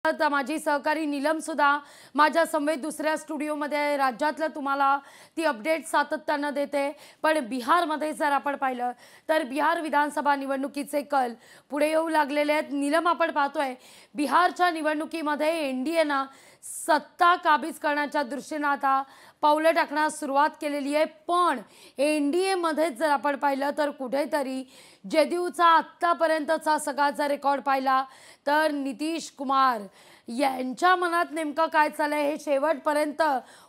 आता माझी सहकारी नीलम सुद्धा माझ्या समवेत दुसऱ्या स्टुडिओमध्ये आहे। राज्यातलं तुम्हाला ती अपडेट सातत्याने देते। पण बिहारमध्ये जर आपण पाहिलं तर बिहार विधानसभा निवडणुकीचे कल पुढे येऊ लागलेले आहेत। नीलम, आपण पाहतोय बिहारच्या निवडणुकीमध्ये एनडीएनं सत्ता काबीज करण्याच्या दृष्टीने आता पावलं टाकण्यास सुरुवात केलेली आहे। पण एनडीए मध्ये जर आपण पाहिलं तर कुठेतरी जेडीयूचा आत्तापर्यंतचा सगळा जर रेकॉर्ड पाहिला तर नितीश कुमार यांच्या मनात नेमकं काय चाललंय हे शेवटपर्यंत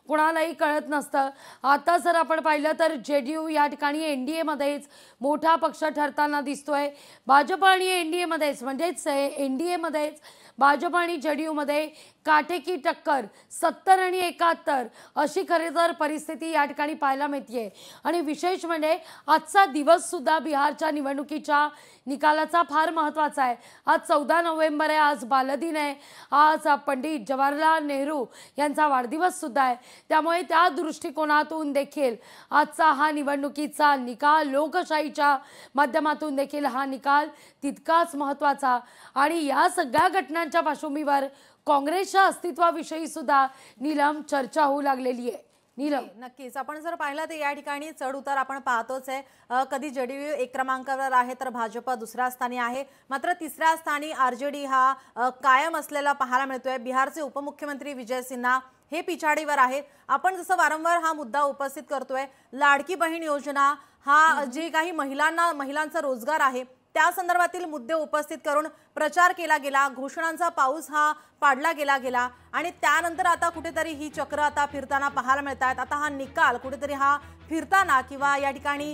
कोणालाही कळत नसतं। आता जर आपण पाहिलं तर जेडीयू या ठिकाणी एनडीए मध्येच मोठा पक्ष ठरताना दिसतोय। भाजप आणि एनडीए मध्येच म्हणजेच एनडीए मध्येच भाजप आणि जेडीयू मध्ये काटेकी टक्कर 70 आणि 71 अशी खरी तर परिस्थिती या ठिकाणी पाहायला मिळते। आणि विशेष म्हणजे आजचा दिवस सुद्धा बिहारच्या निवडणुकीच्या निकालाचा फार महत्त्वाचा आहे। आज 14 नोव्हेंबर आहे, आज बालदिन आहे, आज पंडित जवाहरलाल नेहरू यांचा वाढदिवस सुद्धा आहे। त्यामुळे त्या दृष्टिकोनातून देखील आजचा हा निवडणुकीचा निकाल लोकशाहीच्या माध्यमातून देखील हा निकाल तितकाच महत्त्वाचा। आणि या सगळ्या घटनांच्या पार्श्वभूमीवर काँग्रेसच्या अस्तित्वाविषयी सुद्धा नीलम चर्चा होऊ लागलेली आहे। नीलम, नक्कीच आपण जर पाहिलं तर या ठिकाणी चढ उतार आपण पाहतोच आहे। कधी जेडीयू 1 क्रमांकावर आहे तर भाजप दुसऱ्या स्थानी आहे, मात्र तिसऱ्या स्थानी आरजेडी हा कायम असलेला पाहायला मिळतोय। बिहारचे उपमुख्यमंत्री विजय सिन्हा हे पिछाडीवर आहे। आपण जसं वारंवार हा मुद्दा उपस्थित करतोय, लाडकी बहीण योजना हा जे काही महिलांचा रोजगार आहे त्या संदर्भातील मुद्दे उपस्थित करून प्रचार केला गेला, घोषणांचा पाऊस हा पाडला गेला आणि त्यानंतर आता कुठेतरी ही चक्र आता फिरताना पाहायला मिळतात। आता हा निकाल कुठेतरी हा फिरताना किंवा या ठिकाणी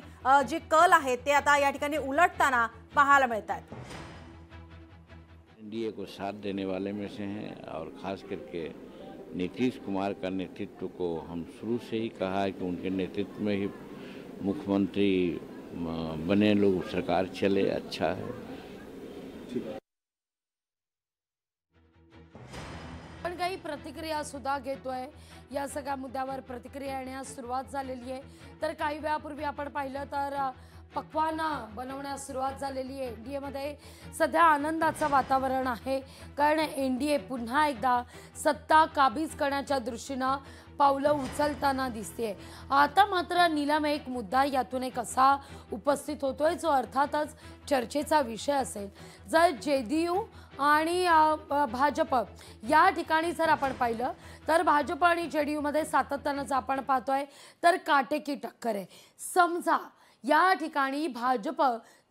जे कल आहे ते आता या ठिकाणी उलटताना पाहायला मिळतात। एनडीए को साथ देने वाले में से हैं और खास करके नीतीश कुमार का नेतृत्व को हम शुरू से ही कहा है कि उनके नेतृत्व में ही मुख्यमंत्री बने लोग सरकार चले, अच्छा है। पण काही प्रतिक्रिया सुद्धा घेतोय, या सगळ्या मुद्द्यावर प्रतिक्रिया येण्यास सुरुवात झालेली आहे। तर काही वेळापूर्वी आपण पाहिलं तर पक्वान बनवण्यास सुरुवात झालेली आहे। एनडीए मध्ये सध्या आनंदाचं वातावरण आहे, कारण एनडीए पुन्हा एकदा सत्ता काबीज करण्याच्या दृष्टीने पावलं उचलताना दिसते। आता मात्र नीलम, एक मुद्दा यातून एक असा उपस्थित होतोय जो अर्थातच चर्चेचा विषय असेल। जर जेडीयू आणि भाजप या ठिकाणी जर आपण पाहिलं तर भाजप आणि जेडीयू मध्ये सातत्याने जर आपण पाहतोय तर काटेकी टक्कर आहे। समजा या ठिकाणी भाजप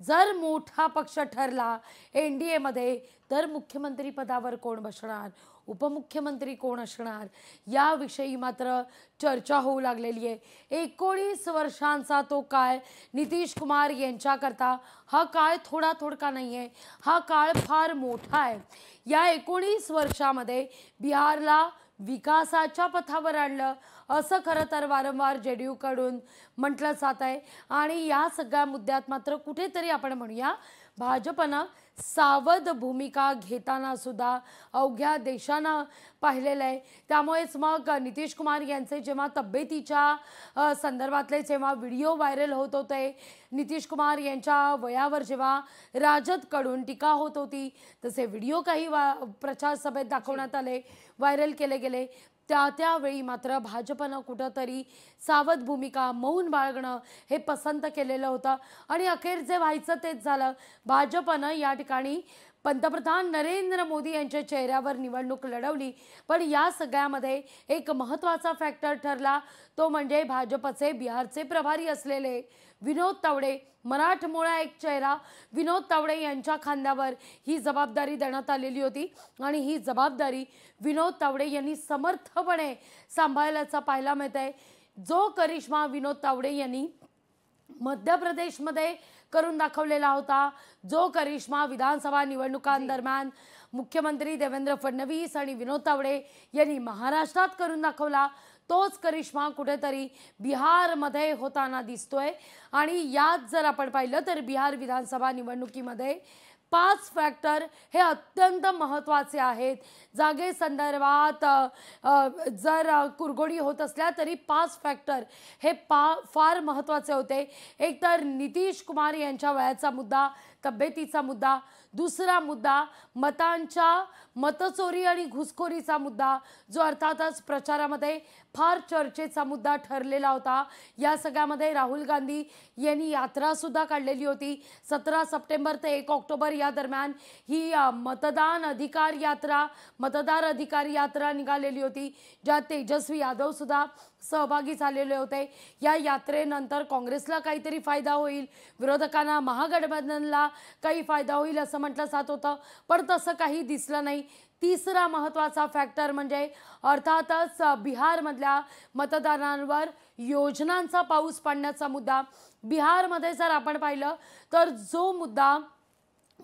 जर मोठा पक्ष ठरला एनडीए मध्ये तर मुख्यमंत्री पदावर कोण बसणार, उपमुख्यमंत्री कोण असणार याविषयी मात्र चर्चा होऊ लागलेली आहे। 19 वर्षांचा तो काळ नितीश कुमार यांच्याकरता हा काळ थोडका नाही आहे, हा काळ फार मोठा आहे। या 19 वर्षामध्ये बिहारला विकासाच्या पथावर आणलं असं खरं तर वारंवार जेडीयू कडून म्हटलं जात आहे। आणि या सगळ्या मुद्द्यात मात्र कुठेतरी आपण म्हणूया भाजपनं सावध भूमिका घेताना सुद्धा अवघ्या देशानं पाहिलेलं आहे। त्यामुळेच मग नितीश कुमार यांचे जेव्हा तब्येतीच्या संदर्भातले जेव्हा व्हिडिओ व्हायरल होत होते, नितीश कुमार यांच्या वयावर जेव्हा राजदकडून टीका होत होती, तसे व्हिडिओ काही प्रचार सभेत दाखवण्यात आले, व्हायरल केले गेले। त्यावेळी मात्र भाजपनं कुठंतरी सावध भूमिका, मौन बाळगणं हे पसंत केलेलं होतं। आणि अखेर जे व्हायचं तेच झालं। भाजपनं या ठिकाणी पंतप्रधान नरेंद्र मोदी यांच्या चेहऱ्यावर निवडणूक लढवली। पण या सगळ्यामध्ये एक महत्त्वाचा फॅक्टर ठरला, तो म्हणजे भाजपचे बिहारचे प्रभारी असलेले विनोद तावडे, मराठमोळा एक चेहरा विनोद तावडे यांच्या खांद्यावर ही जबाबदारी देण्यात आलेली होती। आणि ही जबाबदारी विनोद तावडे यांनी समर्थपणे सांभाळल्याचा पाहायला मिळतंय। जो करिश्मा विनोद तावडे यांनी मध्य प्रदेशमध्ये करून दाखवलेला होता, जो करिश्मा विधानसभा निवडणुकांदरम्यान मुख्यमंत्री देवेंद्र फडणवीस आणि विनोद तावडे यांनी महाराष्ट्रात करून दाखवला, तोच करिश्मा कुठेतरी बिहारमध्ये होताना दिसतोय। आणि यात जर आपण पाहिलं तर बिहार विधानसभा निवडणुकीमध्ये 5 फॅक्टर हे अत्यंत महत्त्वाचे आहेत। जागे संदर्भात जर कुरघोडी होत असल्या तरी 5 फॅक्टर हे फार महत्त्वाचे होते। एक तर नितीश कुमार यांच्या वयाचा मुद्दा तब्येतीचा मुद्दा, दुसरा मुद्दा मतांच्या मतचोरी आणि घुसखोरीचा मुद्दा, जो अर्थातच प्रचारामध्ये फार चर्चेचा मुद्दा ठरलेला होता। या सगळ्यामध्ये राहुल गांधी यांनी यात्रा सुद्धा काढलेली होती। 17 सप्टेंबर ते 1 ऑक्टोबर या दरम्यान ही मतदार अधिकार यात्रा निघालेली होती, ज्यात तेजस्वी यादव सुद्धा सहभागी झालेले होते। या यात्रेनंतर काँग्रेसला काहीतरी फायदा होईल, विरोधकांना महागठबंधनला काही फायदा होईल असं म्हटलं जात होतं, पण तसं काही दिसलं नाही। तिसरा महत्त्वाचा फॅक्टर म्हणजे अर्थातच बिहारमधल्या मतदारांवर योजनांचा पाऊस पडण्याचा मुद्दा। बिहारमध्ये जर आपण पाहिलं तर जो मुद्दा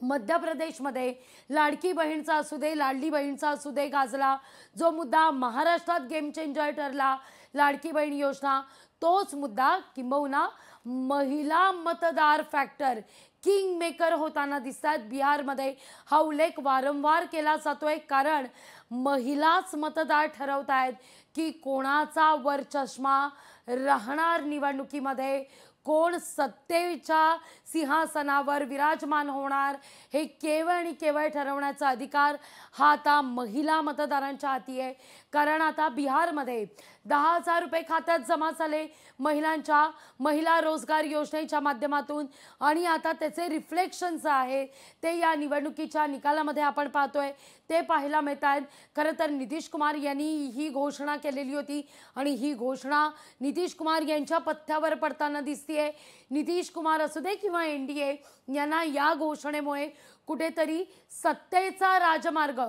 मध्य प्रदेशमध्ये लाडकी बहीणचा असू दे, लाडली बहीणचा असू दे गाजला, जो मुद्दा महाराष्ट्रात गेम चेंजर ठरला, लाडकी बहीण योजना, तोच मुद्दा किंबहुना महिला मतदार फॅक्टर किंग मेकर होताना दिसतात बिहारमध्ये। हा उल्लेख वारंवार केला जातोय, कारण महिलाच मतदार ठरवत आहेत की कोणाचा वर चष्मा राहणार निवडणुकीमध्ये, कोण सत्तेच्या सिंहासनावर विराजमान होणार, हे केवळ आणि केवळ ठरवण्याचा अधिकार हा आता महिला मतदारांच्या हाती आहे। कारण आता बिहारमध्ये 10,000 रुपये खात्यात जमा झाले महिलांच्या महिला रोजगार योजनेच्या माध्यमातून, आणि आता त्याचे रिफ्लेक्शन्स आहे ते या निवडणुकीच्या निकालामध्ये आपण पाहतोय, ते पाहायला मिळत आहेत। खरं तर नितीश कुमार यांनी ही घोषणा केलेली होती आणि ही घोषणा नितीश कुमार यांच्या पथ्यावर पडताना दिसतीये। नितीश कुमार असू दे किंवा एनडीए यांना या घोषणेमुळे कुठेतरी सत्तेचा राजमार्ग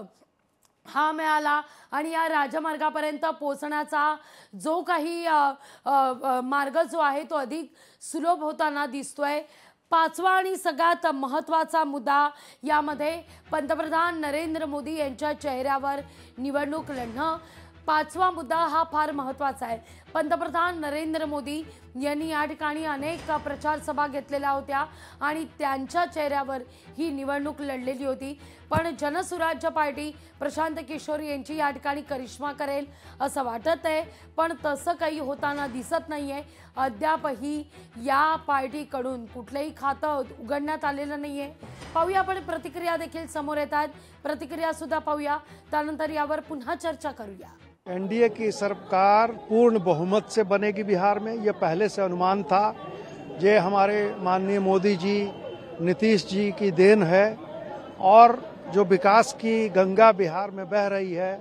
हा मिळाला आणि या राजमार्गापर्यंत पोहोचण्याचा जो काही मार्ग जो आहे तो अधिक सुलभ होताना दिसतोय। पाचवा आणि सगळ्यात महत्त्वाचा मुद्दा यामध्ये पंतप्रधान नरेंद्र मोदी यांच्या चेहऱ्यावर निवडणूक लढणं। पाचवा मुद्दा हा फार महत्त्वाचा आहे। पंतप्रधान नरेंद्र मोदी यांनी या ठिकाणी अनेक प्रचार सभा घेतलेल्या होत्या आणि त्यांच्या चेहऱ्यावर ही निवडणूक लढलेली होती, पण जनसुराज्य पार्टी प्रशांत किशोर यांची या ठिकाणी करिश्मा करेल असं वाटत आहे, पण तसं काही होताना दिसत नाहीये। अद्यापही या पार्टीकडून कुठलंही खातं उघडण्यात आलेलं नाहीये। पाहूया, आपण प्रतिक्रिया देखील समोर येतात, प्रतिक्रिया सुद्धा पाहूया, त्यानंतर यावर पुन्हा चर्चा करूया। एनडीए की सरकार पूर्ण बहुमत से बनेगी बिहार में, ये पहले से अनुमान था। ये हमारे माननीय मोदी जी, नीतीश जी की देन है, और जो विकास की गंगा बिहार में बह रही है,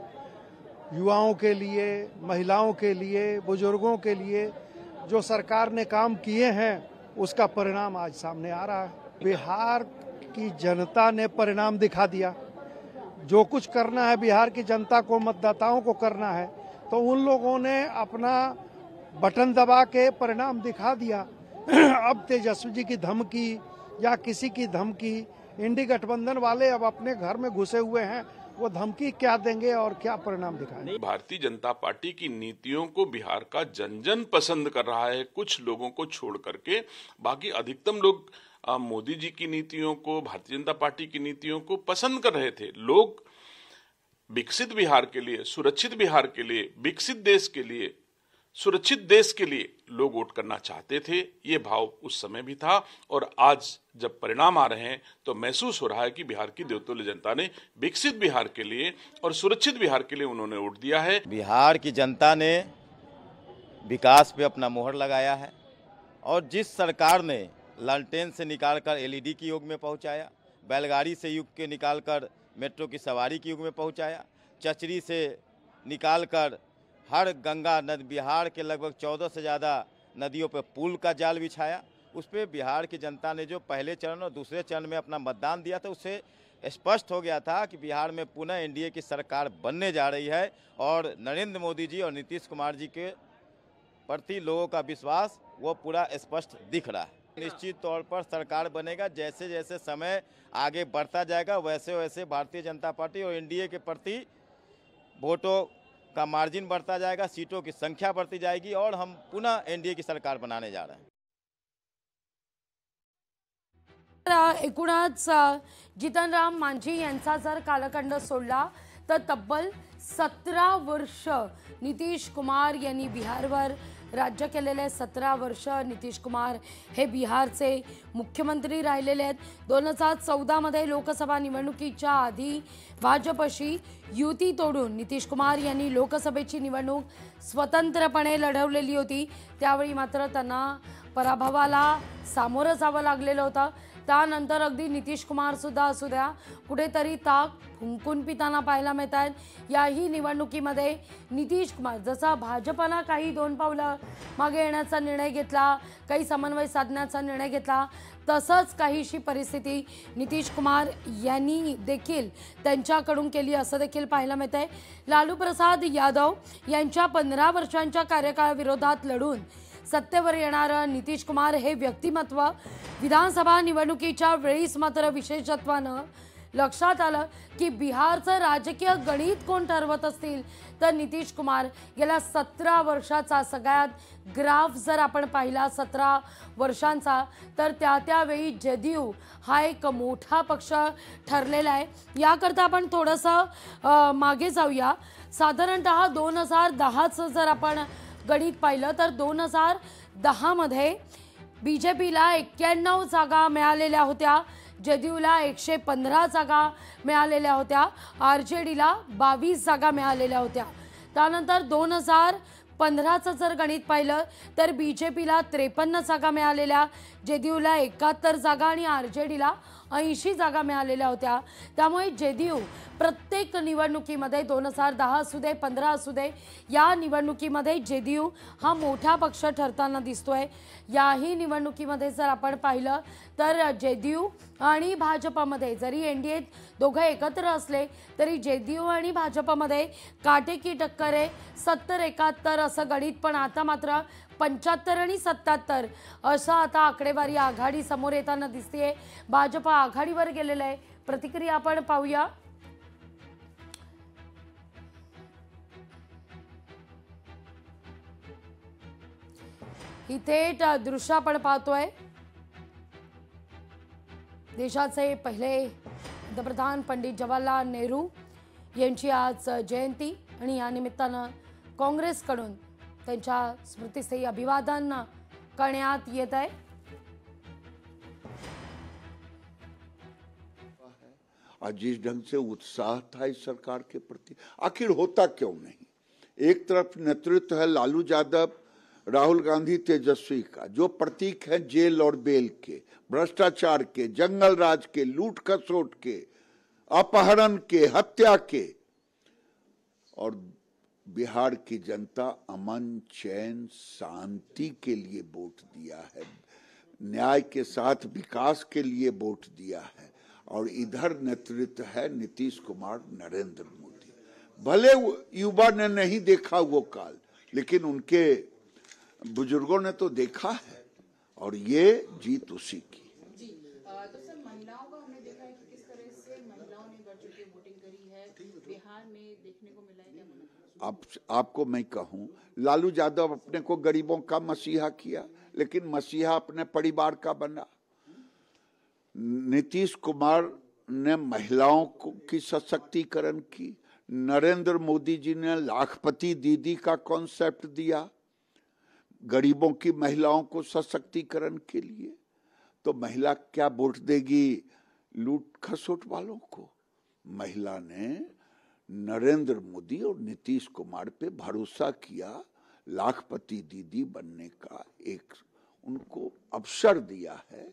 युवाओं के लिए, महिलाओं के लिए, बुजुर्गों के लिए जो सरकार ने काम किए हैं, उसका परिणाम आज सामने आ रहा है। बिहार की जनता ने परिणाम दिखा दिया। जो कुछ करना है बिहार की जनता को, मतदाताओं को करना है, तो उन लोगों ने अपना बटन दबा के परिणाम दिखा दिया। अब तेजस्वी जी की धमकी या किसी की धमकी, इंडी गठबंधन वाले अब अपने घर में घुसे हुए हैं, वो धमकी क्या देंगे और क्या परिणाम दिखाएंगे। भारतीय जनता पार्टी की नीतियों को बिहार का जन जन पसंद कर रहा है, कुछ लोगों को छोड़ करके। बाकी अधिकतम लोग मोदी जी की नीतियों को, भारतीय जनता पार्टी की नीतियों को पसंद कर रहे थे। लोग विकसित बिहार के लिए, सुरक्षित बिहार के लिए, विकसित देश के लिए, सुरक्षित देश के लिए लोग वोट करना चाहते थे। ये भाव उस समय भी था, और आज जब परिणाम आ रहे हैं तो महसूस हो रहा है कि बिहार की देवतुल्य जनता ने विकसित बिहार के लिए और सुरक्षित बिहार के लिए उन्होंने वोट दिया है। बिहार की जनता ने विकास पे अपना मोहर लगाया है, और जिस सरकार ने लालटेन से निकालकर एलईडी की युग में पहुंचाया, बैलगाड़ी से युग के निकालकर मेट्रो की सवारी के युग में पहुंचाया, चचरी से निकालकर हर गंगा नदी, बिहार के लगभग 14 से ज़्यादा नदियों पर पुल का जाल बिछाया, उस पर बिहार की जनता ने जो पहले चरण और दूसरे चरण में अपना मतदान दिया था, उससे स्पष्ट हो गया था कि बिहार में पुनः एनडीए की सरकार बनने जा रही है, और नरेंद्र मोदी जी और नीतीश कुमार जी के प्रति लोगों का विश्वास वो पूरा स्पष्ट दिख रहा है। निश्चित तौर पर सरकार बनेगा। जैसे जैसे समय आगे बढ़ता जाएगा, वैसे वैसे भारतीय जनता पार्टी और एनडीए के प्रति वोटों का मार्जिन बढ़ता जाएगा, सीटों की संख्या बढ़ती जाएगी, और हम पुनः एनडीए की सरकार बनाने जा रहे हैं। एकूणच जितनराम मांझी यांचा जर कालखंड सोडला तर तब्बल 17 वर्ष नितीश कुमार यांनी बिहारवर राज्य केलेले 17 वर्ष नितीश कुमार हे बिहारचे मुख्यमंत्री राहिलेले आहेत. 2014 मध्ये लोकसभा निवडणुकीच्या आधी भाजपशी युती तोडून नितीश कुमार यांनी लोकसभेची निवडणूक स्वतंत्रपणे लढवलेली होती. त्यावेळी मात्र त्यांना पराभवाला सामोरं जावं लागलेलं होतं. त्यानंतर अगदी नितीश कुमार सुद्धा असू द्या कुठेतरी ताक फुंकून पिताना पाहायला मिळत आहेत. याही निवडणुकीमध्ये नितीश कुमार जसा भाजपनं काही 2 पावलं मागे येण्याचा निर्णय घेतला, काही समन्वय साधण्याचा निर्णय घेतला, तसंच काहीशी परिस्थिती नितीश कुमार यांनी देखील त्यांच्याकडून केली असं देखील पाहायला मिळत आहे. लालू प्रसाद यादव यांच्या 15 वर्षांच्या कार्यकाळाविरोधात लढून सत्तेवर येणारं नितीश कुमार हे व्यक्तिमत्व विधानसभा निवडणुकीच्या वेळीच मात्र विशेषत्वानं लक्षात आलं की बिहारचं राजकीय गणित कोण ठरवत असतील तर नितीश कुमार. गेल्या 17 वर्षाचा सगळ्यात ग्राफ जर आपण पाहिला 17 वर्षांचा तर त्यावेळी जदयू हा एक मोठा पक्ष ठरलेला आहे. याकरता आपण थोडंसं मागे जाऊया. साधारणतः 2010चं जर आपण गणित पाहिलं तर 2010 मध्ये बीजेपीला 91 जागा मिळालेल्या होत्या, जदयूला 115 जागा मिळालेल्या होत्या, आरजेडीला 22 जागा मिळालेल्या होत्या. त्यानंतर 2015चं जर गणित पाहिलं तर बीजेपीला 53 जागा मिळालेल्या, जदयूला 71 जागा आणि आरजेडीला 80 जागा मिळालेल्या होत्या. त्यामुळे जदयू प्रत्येक निवडणुकीमध्ये 2010 असू दे 15 असू दे या निवडणुकीमध्ये जदयू हा मोठा पक्ष ठरताना दिसतोय. याही निवडणुकीमध्ये जर आपण पाहिलं तर जदयू आणि भाजपमध्ये जरी एनडीएत दोघे एकत्र असले तरी जदयू आणि भाजपमध्ये काटेकी टक्कर आहे. 70-71 असं गणित, पण आता मात्र 75 आणि 77 असं आता आकडेवारी आघाडी समोर येताना दिसतेय. भाजप आघाडीवर गेलेलं आहे. प्रतिक्रिया आपण पाहूया. ही थेट दृश्य आपण पाहतोय. देशाचे पहिले पंतप्रधान पंडित जवाहरलाल नेहरू यांची आज जयंती आणि या निमित्तानं काँग्रेसकडून त्यांच्या स्मृतीस्थळी अभिवादन करण्यात येत आहे. आज जिस ढंग से उत्साह था इस सरकार के प्रति, आखिर होता क्यों नहीं? एक तरफ नेतृत्व है लालू यादव, राहुल गांधी, तेजस्वी का, जो प्रतीक है जेल और बेल के, भ्रष्टाचार के, जंगल राज के, लूट खसोट के, अपहरण के, हत्या के, और बिहार की जनता अमन चैन शांति के लिए वोट दिया है, न्याय के साथ विकास के लिए वोट दिया है. और इधर नेतृत्व है नीतीश कुमार, नरेंद्र मोदी. भले युवा ने नहीं देखा वो काल, लेकिन उनके बुजुर्गों ने तो देखा है और ये जीत उसी की. तो सर, महिलाओं का हमने देखा है कि किस तरह से महिलाओं ने बढ़ चढ़ के वोटिंग करी है, बिहार में देखने को मिला है. क्या आपको मैं कहूं, लालू यादव अपने को गरीबों का मसीहा किया, लेकिन मसीहा अपने परिवार का बना. नीतीश कुमार ने महिलाओं की सशक्तिकरण की. नरेंद्र मोदी जी ने लाखपति दीदी का कॉन्सेप्ट दिया गरीबों की महिलाओं को सशक्तिकरण के लिए. तो महिला क्या वोट देगी लूट खसोट वालों को? महिला ने नरेंद्र मोदी और नीतीश कुमार पे भरोसा किया, लाखपति दीदी बनने का एक उनको अवसर दिया है.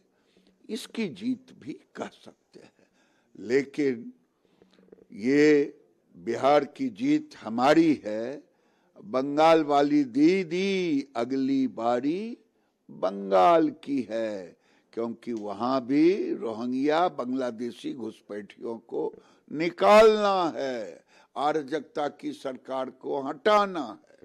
इसकी जीत भी कह सकते हैं. लेकिन ये बिहार की जीत हमारी है. बंगाल वाली दीदी अगली बारी बंगाल की है, क्योंकि वहां भी रोहिंग्या बांग्लादेशी घुसपैठियों को निकालना है, अराजकता की सरकार को हटाना है.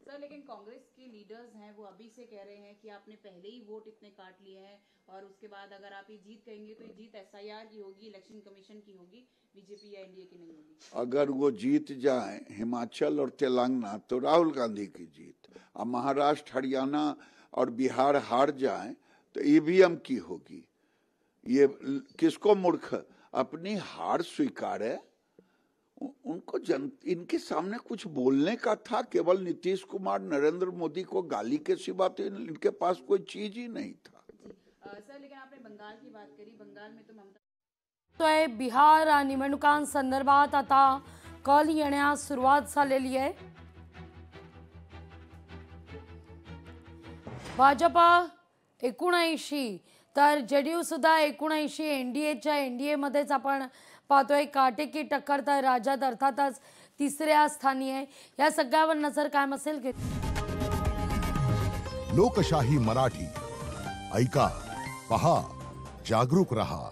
सर, लेकिन कांग्रेस के लीडर्स हैं वो अभी से कह रहे हैं कि आपने पहले ही वोट इतने काट लिए हैं और उसके बाद अगर आप ये जीत कहेंगे तो ये जीत एसआईआर की होगी, इलेक्शन कमीशन की होगी, बीजेपी या एनडीए की नहीं होगी. अगर वो जीत जाए हिमाचल और तेलंगाना तो राहुल गांधी की जीत, और महाराष्ट्र, हरियाणा और बिहार हार जाए तो ईवीएम की होगी. ये किसको मूर्ख अपनी हार स्वीकारे उनको इनके सामने कुछ बोलने का था। केवल नीतीश कुमार नरेंद्र मोदी को गाली के सिवा तो इनके पास कोई चीज ही नहीं था। सर, लेकिन आपने बंगाल की बात करी, बंगाल में तो ममता बिहार निवडणुकांसंदर्भात आता कल येण्यास सुरुवात झालेली आहे। भाजपा 79 तर जेडीयू सुद्धा 79, एनडीए मध्येच आपण पाहतोय काटेकी टक्कर। तर राज्यात अर्थातच तिसऱ्या स्थानी आहे। या सगळ्यावर नजर कायम असेल की लोकशाही मराठी ऐका, पहा, जागरूक रहा।